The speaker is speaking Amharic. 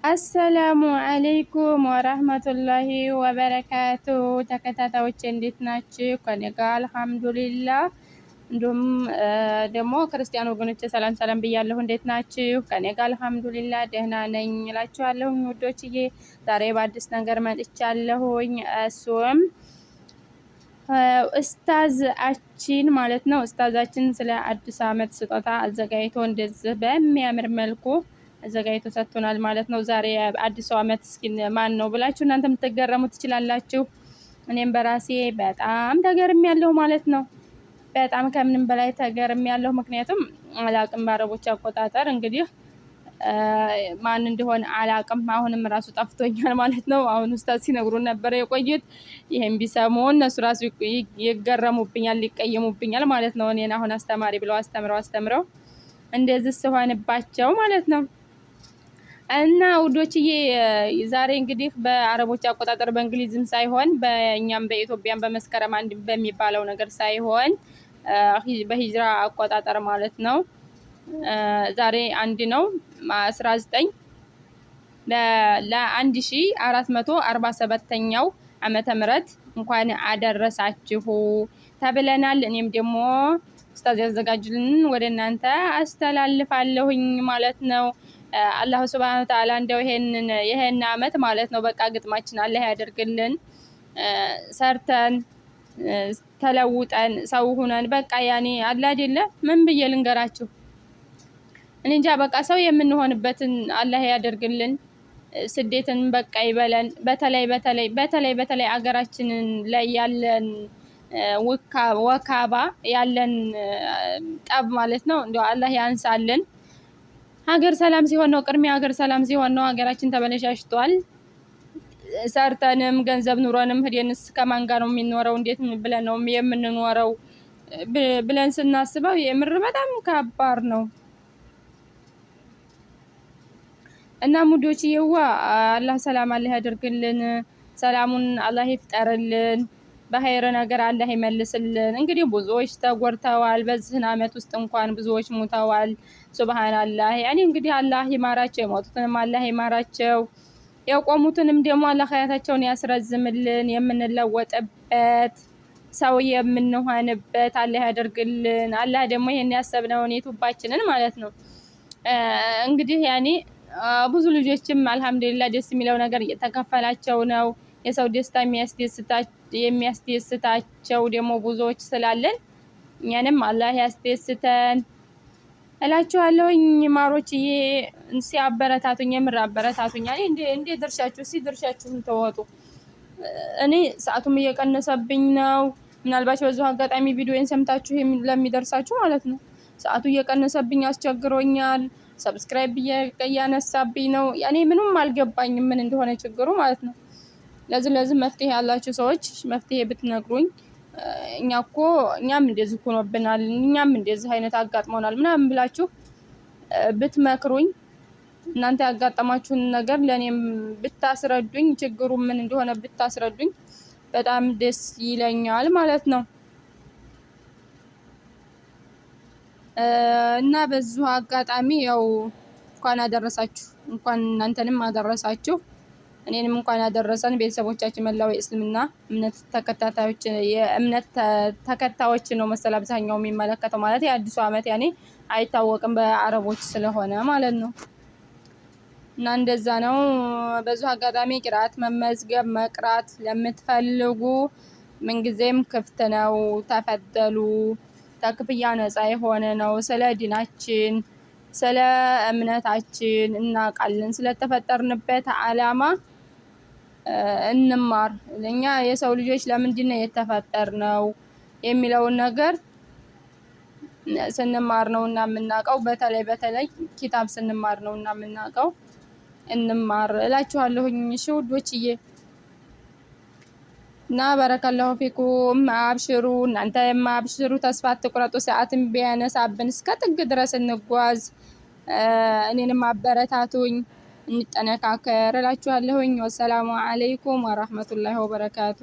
አሰላሙ አለይኩም ወራህመቱላሂ ወበረካቱ። ተከታታዮች እንዴት ናችሁ? ከኔ ጋር አልሐምዱሊላህ። እንዲሁም ደግሞ ክርስቲያን ወገኖች ሰላም ሰላም ብያለሁ። እንዴት ናችሁ? ከኔ ጋር አልሐምዱሊላህ ደህና ነኝ እላችኋለሁ ውዶችዬ። ዛሬ በአዲስ ነገር መጥቻለሁኝ። እሱም ኡስታዛችን ማለት ነው። ኡስታዛችን ስለ አዲስ አመት ስጦታ አዘጋጅቶ እንደዚህ በሚያምር መልኩ አዘጋጅቶ ሰጥቶናል ማለት ነው። ዛሬ አዲሱ አመት እስኪ ማን ነው ብላችሁ እናንተ የምትገረሙ ትችላላችሁ። እኔም በራሴ በጣም ተገርሜያለሁ ማለት ነው። በጣም ከምንም በላይ ተገርሜያለሁ። ምክንያቱም አላቅም በአረቦች አቆጣጠር እንግዲህ ማን እንደሆነ አላቅም። አሁንም ራሱ ጠፍቶኛል ማለት ነው። አሁን ኡስታዝ ሲነግሩን ነበር የቆዩት። ይሄን ቢሰሙ እነሱ ራሱ ይገረሙብኛል፣ ሊቀየሙብኛል ማለት ነው። እኔን አሁን አስተማሪ ብለው አስተምረው እንደዚህ ሲሆንባቸው ማለት ነው። እና ውዶችዬ ዛሬ እንግዲህ በአረቦች አቆጣጠር በእንግሊዝም ሳይሆን በእኛም በኢትዮጵያም በመስከረም አንድ በሚባለው ነገር ሳይሆን በሂጅራ አቆጣጠር ማለት ነው። ዛሬ አንድ ነው 19 ለ1447ኛው ዓመተ ምህረት እንኳን አደረሳችሁ ተብለናል። እኔም ደግሞ ኡስታዝ ያዘጋጁልን ወደ እናንተ አስተላልፋለሁኝ ማለት ነው። አላህ ሱብሃነሁ ወተዓላ እንደው ይሄን አመት ማለት ነው በቃ ግጥማችን አላህ ያደርግልን። ሰርተን ተለውጠን ሰው ሁነን በቃ ያኔ አለ አይደለ ምን ብዬ ልንገራችሁ። እኔ እንጃ በቃ ሰው የምንሆንበትን አላህ ያደርግልን። ስደትን በቃ ይበለን። በተለይ አገራችንን ላይ ያለን ወካባ ያለን ጠብ ማለት ነው እንደው አላህ ያንሳልን። ሀገር ሰላም ሲሆን ነው ቅድሚያ ሀገር ሰላም ሲሆን ነው። ሀገራችን ተበለሻሽቷል። ሰርተንም ገንዘብ ኑሮንም ሄደንስ ከማን ጋር ነው የሚኖረው? እንዴት ብለን ነው የምንኖረው ብለን ስናስበው የምር በጣም ከባድ ነው። እና ሙዶች ይዋ አላህ ሰላም አላህ ያደርግልን። ሰላሙን አላህ ይፍጠርልን። በኸይር ነገር አላህ ይመልስልን። እንግዲህ ብዙዎች ተጎድተዋል። በዚህ አመት ውስጥ እንኳን ብዙዎች ሞተዋል። ሱብሃንአላህ ያኔ እንግዲህ አላህ ይማራቸው፣ የሞቱትንም አላህ ይማራቸው፣ የቆሙትንም ደግሞ አላህ ሀያታቸውን ያስረዝምልን። የምንለወጥበት ሰው የምንሆንበት አላህ ያደርግልን። አላህ ደግሞ ይሄን ያሰብነውን የቱባችንን ማለት ነው እንግዲህ ያኔ ብዙ ልጆችም አልሐምዱሊላህ ደስ የሚለው ነገር እየተከፈላቸው ነው። የሰው ደስታ የሚያስደስታቸው ደግሞ ብዙዎች ስላለን እኛንም አላህ ያስደስተን እላችኋለሁኝ ማሮችዬ። ሲያበረታቱኝ የምር አበረታቱኝ። እንዴ ድርሻችሁን ተወጡ። እኔ ሰዓቱም እየቀነሰብኝ ነው። ምናልባት በዚሁ አጋጣሚ ቪዲዮን ሰምታችሁ ለሚደርሳችሁ ማለት ነው ሰዓቱ እየቀነሰብኝ አስቸግሮኛል። ሰብስክራይብ እያነሳብኝ ነው። ያኔ ምንም አልገባኝም ምን እንደሆነ ችግሩ ማለት ነው። ለዚህ መፍትሄ ያላችሁ ሰዎች መፍትሄ ብትነግሩኝ። እኛም እንደዚህ ሆኖብናል፣ እኛም እንደዚህ አይነት አጋጥሞናል ምናምን ብላችሁ ብትመክሩኝ፣ እናንተ ያጋጠማችሁን ነገር ለኔም ብታስረዱኝ፣ ችግሩ ምን እንደሆነ ብታስረዱኝ በጣም ደስ ይለኛል ማለት ነው። እና በዚሁ አጋጣሚ ያው እንኳን አደረሳችሁ፣ እንኳን እናንተንም አደረሳችሁ፣ እኔንም እንኳን አደረሰን። ቤተሰቦቻችን መላው የእስልምና እምነት ተከታዮች ነው መሰል አብዛኛው የሚመለከተው ማለት የአዲሱ አመት ያኔ አይታወቅም በአረቦች ስለሆነ ማለት ነው። እና እንደዛ ነው። በዚሁ አጋጣሚ ቂራት መመዝገብ መቅራት ለምትፈልጉ ምንጊዜም ክፍት ነው። ተፈደሉ። ከክፍያ ነፃ የሆነ ነው። ስለ ዲናችን ስለ እምነታችን እናውቃለን። ስለተፈጠርንበት አላማ እንማር። እኛ የሰው ልጆች ለምንድን ነው የተፈጠርነው የሚለውን ነገር ስንማር ነው እና የምናውቀው። በተለይ ኪታብ ስንማር ነው እና የምናውቀው። እንማር እላችኋለሁኝ። እሺ ውዶችዬ እና በረከላሁ ፊኩም አብሽሩ። እናንተም አብሽሩ፣ ተስፋ አትቁረጡ። ሰዓትን ቢያነሳብን እስከ ጥግ ድረስ እንጓዝ። እኔንም አበረታቱኝ፣ እንጠነካከር እላችኋለሁኝ። ወሰላሙ አለይኩም ወራህመቱላሂ ወበረካቱ።